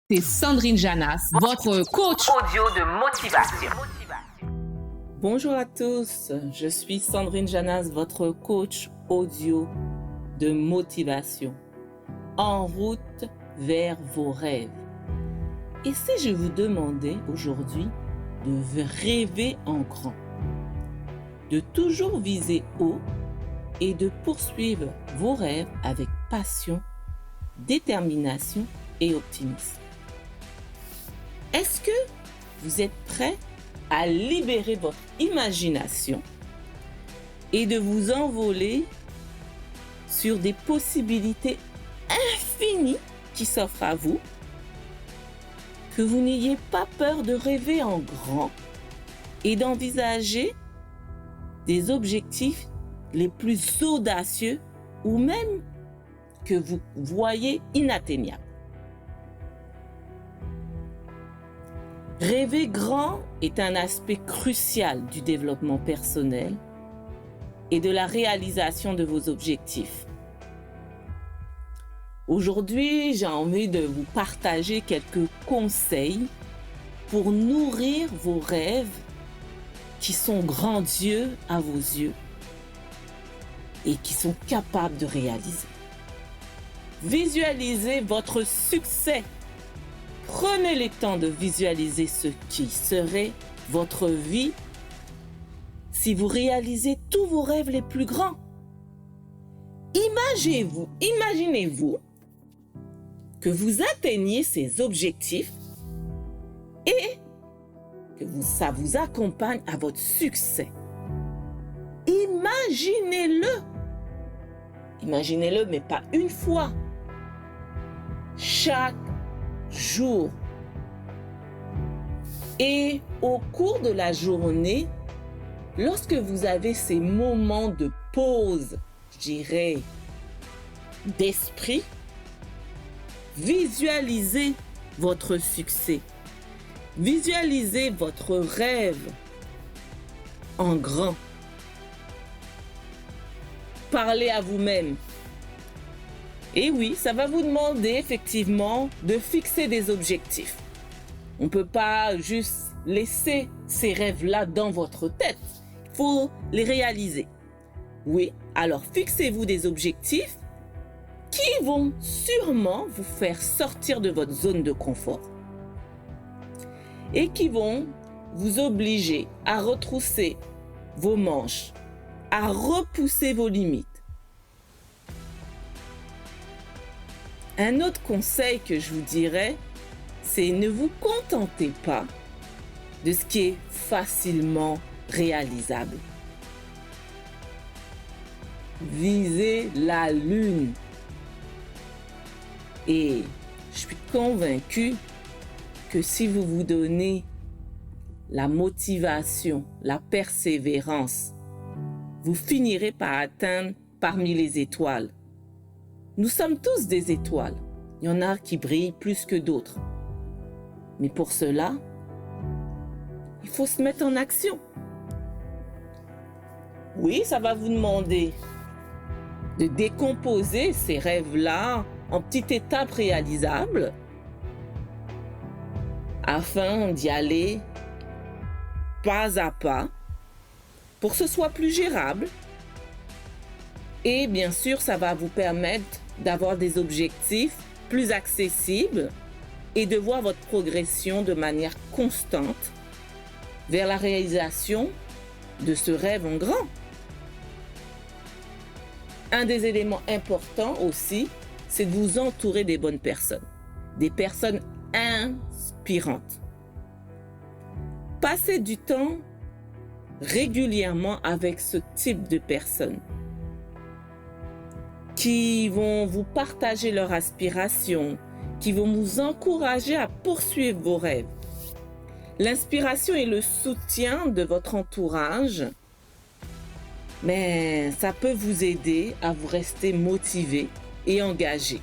C'est Sandrine Janas, votre coach audio de motivation. Bonjour à tous, je suis Sandrine Janas, votre coach audio de motivation. En route vers vos rêves. Et si je vous demandais aujourd'hui de rêver en grand, de toujours viser haut et de poursuivre vos rêves avec passion, détermination et optimisme. Est-ce que vous êtes prêt à libérer votre imagination et de vous envoler sur des possibilités infinies qui s'offrent à vous? Que vous n'ayez pas peur de rêver en grand et d'envisager des objectifs les plus audacieux ou même que vous voyez inatteignables. Rêver grand est un aspect crucial du développement personnel et de la réalisation de vos objectifs. Aujourd'hui, j'ai envie de vous partager quelques conseils pour nourrir vos rêves qui sont grandioses à vos yeux et qui sont capables de réaliser. Visualisez votre succès. Prenez le temps de visualiser ce qui serait votre vie si vous réalisez tous vos rêves les plus grands. Imaginez-vous que vous atteigniez ces objectifs et que ça vous accompagne à votre succès. Imaginez-le. Imaginez-le, mais pas une fois. Chaque jour. Et au cours de la journée, lorsque vous avez ces moments de pause, je dirais, d'esprit, visualisez votre succès. Visualisez votre rêve en grand. Parlez à vous-même. Et oui, ça va vous demander effectivement de fixer des objectifs. On ne peut pas juste laisser ces rêves-là dans votre tête. Il faut les réaliser. Oui, alors fixez-vous des objectifs qui vont sûrement vous faire sortir de votre zone de confort et qui vont vous obliger à retrousser vos manches, à repousser vos limites. Un autre conseil que je vous dirais, c'est ne vous contentez pas de ce qui est facilement réalisable. Visez la lune. Et je suis convaincue que si vous vous donnez la motivation, la persévérance, vous finirez par atteindre parmi les étoiles. Nous sommes tous des étoiles. Il y en a qui brillent plus que d'autres. Mais pour cela, il faut se mettre en action. Oui, ça va vous demander de décomposer ces rêves-là en petites étapes réalisables afin d'y aller pas à pas pour que ce soit plus gérable. Et bien sûr, ça va vous permettre d'avoir des objectifs plus accessibles et de voir votre progression de manière constante vers la réalisation de ce rêve en grand. Un des éléments importants aussi, c'est de vous entourer des bonnes personnes, des personnes inspirantes. Passez du temps régulièrement avec ce type de personnes qui vont vous partager leurs aspirations, qui vont vous encourager à poursuivre vos rêves. L'inspiration et le soutien de votre entourage, mais ça peut vous aider à vous rester motivé et engagé.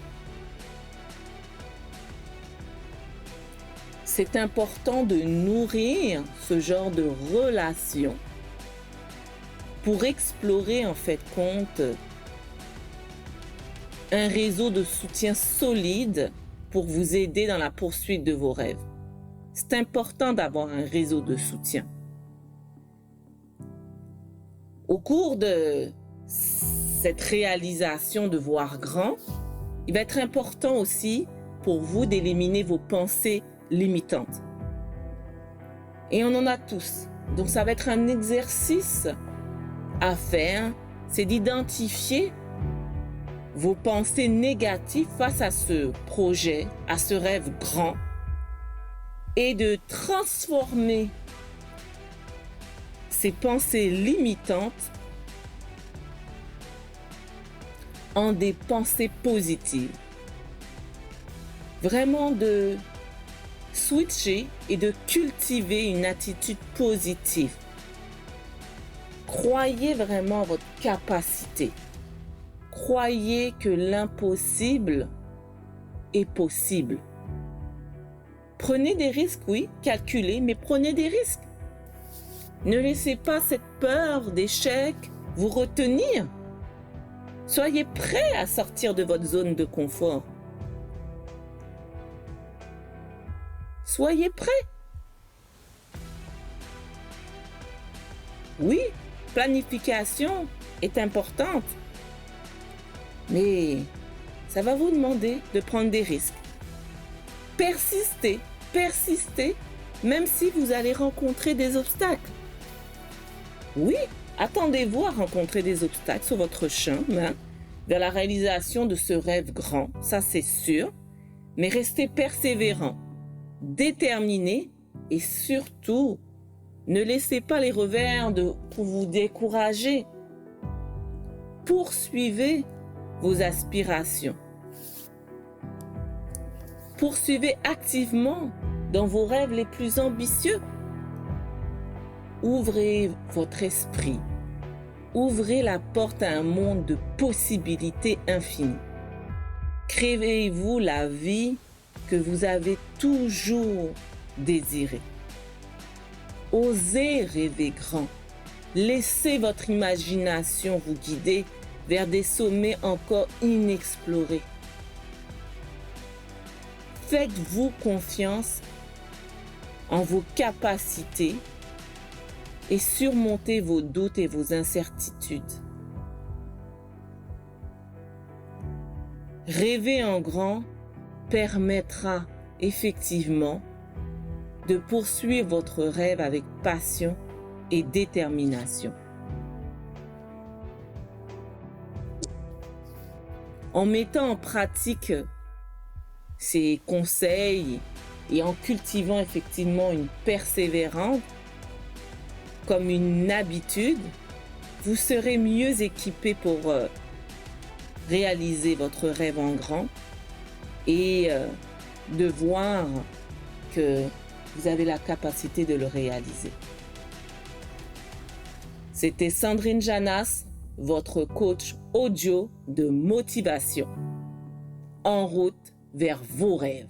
C'est important de nourrir ce genre de relation pour explorer en fait compte un réseau de soutien solide pour vous aider dans la poursuite de vos rêves. C'est important d'avoir un réseau de soutien. Au cours de cette réalisation de voir grand, il va être important aussi pour vous d'éliminer vos pensées limitantes. Et on en a tous. Donc ça va être un exercice à faire, c'est d'identifier vos pensées négatives face à ce projet, à ce rêve grand, et de transformer ces pensées limitantes en des pensées positives. Vraiment de switcher et de cultiver une attitude positive. Croyez vraiment à votre capacité. Croyez que l'impossible est possible. Prenez des risques, oui, calculez, mais prenez des risques. Ne laissez pas cette peur d'échec vous retenir. Soyez prêt à sortir de votre zone de confort. Soyez prêt. Oui, planification est importante, mais ça va vous demander de prendre des risques. Persistez, persistez, même si vous allez rencontrer des obstacles. Oui, attendez-vous à rencontrer des obstacles sur votre chemin vers la réalisation de ce rêve grand, ça c'est sûr, mais restez persévérant, déterminé et surtout, ne laissez pas les revers pour vous décourager. Poursuivez vos aspirations. Poursuivez activement dans vos rêves les plus ambitieux. Ouvrez votre esprit. Ouvrez la porte à un monde de possibilités infinies. Créez-vous la vie que vous avez toujours désirée. Osez rêver grand. Laissez votre imagination vous guider vers des sommets encore inexplorés. Faites-vous confiance en vos capacités et surmontez vos doutes et vos incertitudes. Rêver en grand permettra effectivement de poursuivre votre rêve avec passion et détermination. En mettant en pratique ces conseils et en cultivant effectivement une persévérance comme une habitude, vous serez mieux équipé pour réaliser votre rêve en grand et de voir que vous avez la capacité de le réaliser. C'était Sandrine Janas, votre coach audio de motivation. En route vers vos rêves.